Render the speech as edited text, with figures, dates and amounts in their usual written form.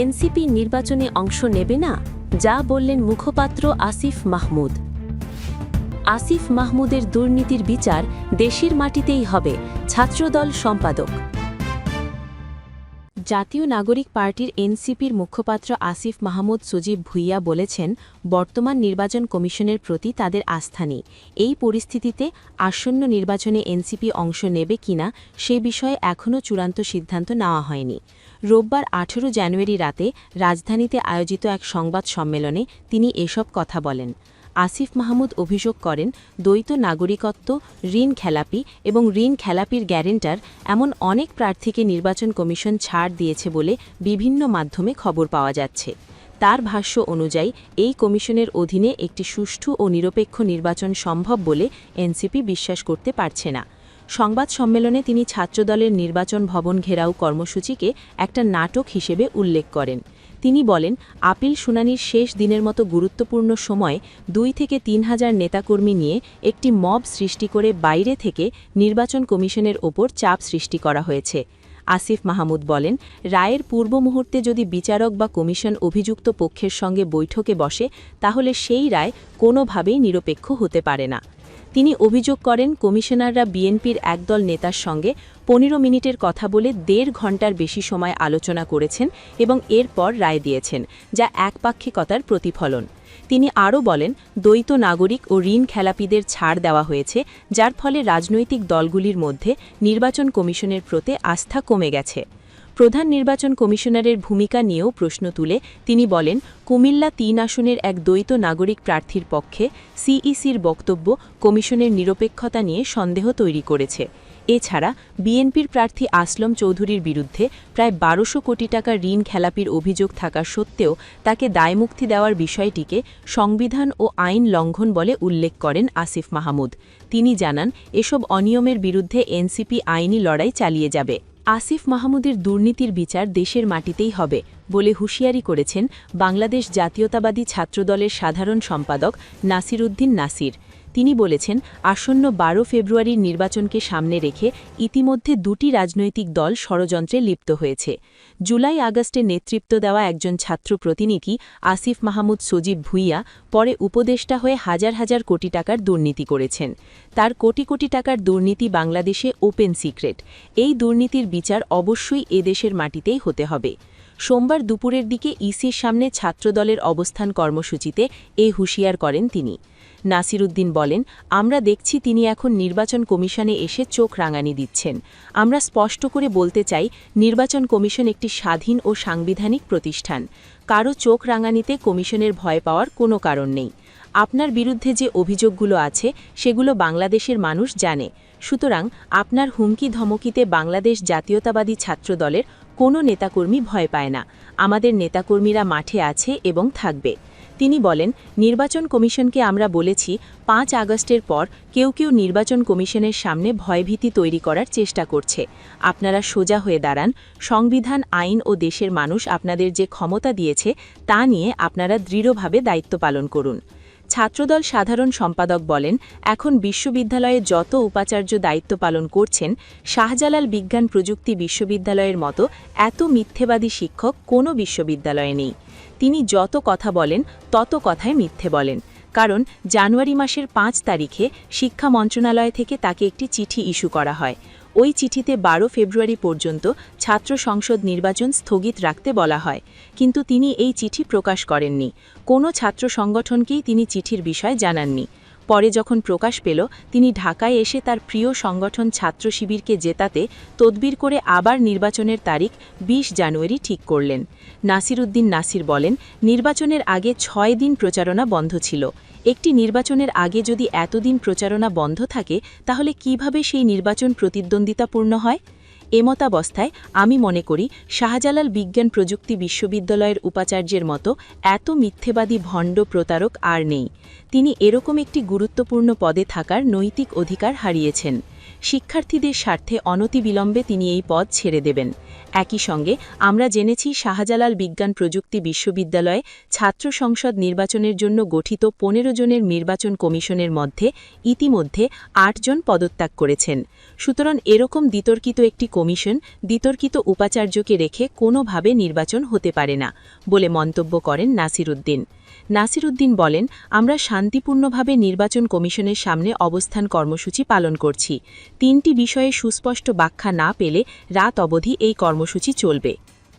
NCP নির্বাচনে অংশ নেবে না, যা বললেন মুখপাত্র আসিফ মাহমুদ। আসিফ মাহমুদের দুর্নীতির বিচার দেশের মাটিতেই হবে, ছাত্রদল সম্পাদক। জাতীয় নাগরিক পার্টির এনসিপির মুখপাত্র আসিফ মাহমুদ সজীব ভুইয়া বলেছেন, বর্তমান নির্বাচন কমিশনের প্রতি তাদের আস্থা নেই। এই পরিস্থিতিতে আসন্ন নির্বাচনে এনসিপি অংশ নেবে কিনা সে বিষয়ে এখনও চূড়ান্ত সিদ্ধান্ত নেওয়া হয়নি। রোববার 18 জানুয়ারি রাতে রাজধানীতে আয়োজিত এক সংবাদ সম্মেলনে তিনি এসব কথা বলেন। আসিফ মাহমুদ অভিযোগ করেন, দ্বৈত নাগরিকত্ব, ঋণ খেলাপি এবং ঋণ খেলাপির গ্যারেন্টার এমন অনেক প্রার্থীকে নির্বাচন কমিশন ছাড় দিয়েছে বলে বিভিন্ন মাধ্যমে খবর পাওয়া যাচ্ছে। তার ভাষ্য অনুযায়ী এই কমিশনের অধীনে একটি সুষ্ঠু ও নিরপেক্ষ নির্বাচন সম্ভব বলে এনসিপি বিশ্বাস করতে পারছে না। সংবাদ সম্মেলনে তিনি ছাত্রদলের নির্বাচন ভবন ঘেরাও কর্মসূচিকে একটা নাটক হিসেবে উল্লেখ করেন। তিনি বলেন, আপিল শুনানির শেষ দিনের মতো গুরুত্বপূর্ণ সময়ে 2 থেকে 3 হাজার নেতাকর্মী নিয়ে একটি মব সৃষ্টি করে বাইরে থেকে নির্বাচন কমিশনের ওপর চাপ সৃষ্টি করা হয়েছে। আসিফ মাহমুদ বলেন, রায়ের পূর্ব মুহূর্তে যদি বিচারক বা কমিশন অভিযুক্ত পক্ষের সঙ্গে বৈঠকে বসে, তাহলে সেই রায় কোনোভাবেই নিরপেক্ষ হতে পারে না। তিনি অভিযোগ করেন, কমিশনাররা বিএনপির একদল নেতার সঙ্গে 15 মিনিটের কথা বলে 1.5 ঘণ্টার বেশি সময় আলোচনা করেছেন এবং এরপর রায় দিয়েছেন, যা একপাক্ষিকতার প্রতিফলন। তিনি আরও বলেন, দ্বৈত নাগরিক ও ঋণ খেলাপিদের ছাড় দেওয়া হয়েছে, যার ফলে রাজনৈতিক দলগুলির মধ্যে নির্বাচন কমিশনের প্রতি আস্থা কমে গেছে। প্রধান নির্বাচন কমিশনারের ভূমিকা নিয়েও প্রশ্ন তুলে তিনি বলেন, কুমিল্লা 3 আসনের এক দ্বৈত নাগরিক প্রার্থীর পক্ষে সিইসির বক্তব্য কমিশনের নিরপেক্ষতা নিয়ে সন্দেহ তৈরি করেছে। এছাড়া বিএনপির প্রার্থী আসলম চৌধুরীর বিরুদ্ধে প্রায় 1200 কোটি টাকা ঋণ খেলাপির অভিযোগ থাকা সত্ত্বেও তাকে দায়মুক্তি দেওয়ার বিষয়টিকে সংবিধান ও আইন লঙ্ঘন বলে উল্লেখ করেন আসিফ মাহমুদ। তিনি জানান, এসব অনিয়মের বিরুদ্ধে এনসিপি আইনি লড়াই চালিয়ে যাবে। আসিফ মাহমুদের দুর্নীতির বিচার দেশের মাটিতেই হবে বলে হুঁশিয়ারি করেছেন বাংলাদেশ জাতীয়তাবাদী ছাত্রদলের সাধারণ সম্পাদক নাসির উদ্দিন নাসির। তিনি বলেছেন, আসন্ন 12 ফেব্রুয়ারির নির্বাচনকে সামনে রেখে ইতিমধ্যে 2টি রাজনৈতিক দল ষড়যন্ত্রে লিপ্ত হয়েছে। জুলাই আগস্টে নেতৃত্ব দেওয়া একজন ছাত্র প্রতিনিধি আসিফ মাহমুদ সজীব ভুইয়া পরে উপদেষ্টা হয়ে হাজার হাজার কোটি টাকার দুর্নীতি করেছেন। তার কোটি কোটি টাকার দুর্নীতি বাংলাদেশে ওপেন সিক্রেট। এই দুর্নীতির বিচার অবশ্যই এদেশের মাটিতেই হতে হবে। সোমবার দুপুরের দিকে ইসির সামনে ছাত্রদলের অবস্থান কর্মসূচিতে এ হুঁশিয়ার করেন তিনি। নাসির উদ্দিন বলেন, আমরা দেখছি তিনি এখন নির্বাচন কমিশনে এসে চোখ রাঙানি দিচ্ছেন। আমরা স্পষ্ট করে বলতে চাই, নির্বাচন কমিশন একটি স্বাধীন ও সাংবিধানিক প্রতিষ্ঠান। কারো চোখ রাঙানিতে কমিশনের ভয় পাওয়ার কোনো কারণ নেই। আপনার বিরুদ্ধে যে অভিযোগগুলো আছে সেগুলো বাংলাদেশের মানুষ জানে। সুতরাং আপনার হুমকি ধমকিতে বাংলাদেশ জাতীয়তাবাদী ছাত্রদলের কোনো নেতাকর্মী ভয় পায় না। আমাদের নেতাকর্মীরা মাঠে আছে এবং থাকবে। তিনি বলেন, নির্বাচন কমিশনকে আমরা বলেছি, 5 আগস্টের পর কেউ কেউ নির্বাচন কমিশনের সামনে ভয়ভীতি তৈরি করার চেষ্টা করছে। আপনারা সোজা হয়ে দাঁড়ান। সংবিধান, আইন ও দেশের মানুষ আপনাদের যে ক্ষমতা দিয়েছে তা নিয়ে আপনারা দৃঢ়ভাবে দায়িত্ব পালন করুন। ছাত্রদল সাধারণ সম্পাদক বলেন, এখন বিশ্ববিদ্যালয়ে যত উপাচার্য দায়িত্ব পালন করছেন, শাহজালাল বিজ্ঞান প্রযুক্তি বিশ্ববিদ্যালয়ের মতো এত মিথ্যেবাদী শিক্ষক কোনো বিশ্ববিদ্যালয়ে নেই। তিনি যত কথা বলেন তত কথায় মিথ্যে বলেন। কারণ জানুয়ারি মাসের 5 তারিখে শিক্ষা মন্ত্রণালয় থেকে তাকে একটি চিঠি ইস্যু করা হয়। ওই চিঠিতে 12 ফেব্রুয়ারি পর্যন্ত ছাত্র সংসদ নির্বাচন স্থগিত রাখতে বলা হয়, কিন্তু তিনি এই চিঠি প্রকাশ করেননি। কোনো ছাত্র সংগঠনকেই তিনি চিঠির বিষয় জানাননি। পরে যখন প্রকাশ পেল, তিনি ঢাকায় এসে তার প্রিয় সংগঠন ছাত্র শিবিরকে জেতাতে তদবির করে আবার নির্বাচনের তারিখ 20 জানুয়ারি ঠিক করলেন। নাসির উদ্দিন নাসির বলেন, নির্বাচনের আগে 6 দিন প্রচারণা বন্ধ ছিল। একটি নির্বাচনের আগে যদি এতদিন প্রচারণা বন্ধ থাকে, তাহলে কিভাবে সেই নির্বাচন প্রতিদ্বন্দ্বিতাপূর্ণ হয়? এমতাবস্থায় আমি মনে করি শাহজালাল বিজ্ঞান প্রযুক্তি বিশ্ববিদ্যালয়ের উপাচার্যের মতো এত মিথ্যেবাদী ভণ্ড প্রতারক আর নেই। তিনি এরকম একটি গুরুত্বপূর্ণ পদে থাকার নৈতিক অধিকার হারিয়েছেন। শিক্ষার্থীদের স্বার্থে অনতিবিলম্বে তিনি এই পদ ছেড়ে দেবেন। একই সঙ্গে আমরা জেনেছি শাহজালাল বিজ্ঞান প্রযুক্তি বিশ্ববিদ্যালয়ে ছাত্র সংসদ নির্বাচনের জন্য গঠিত ১৫ জনের নির্বাচন কমিশনের মধ্যে ইতিমধ্যে ৮ জন পদত্যাগ করেছেন। সুতরাং এরকম বিতর্কিত একটি কমিশন বিতর্কিত উপাচার্যকে রেখে কোনোভাবে নির্বাচন হতে পারে না বলে মন্তব্য করেন নাসির উদ্দিন। নাসির উদ্দিন বলেন, আমরা শান্তিপূর্ণভাবে নির্বাচন কমিশনের সামনে অবস্থান কর্মসূচি পালন করছি। ৩টি বিষয়ে সুস্পষ্ট ব্যাখ্যা না পেলে রাত অবধি এই কর্মসূচি চলবে।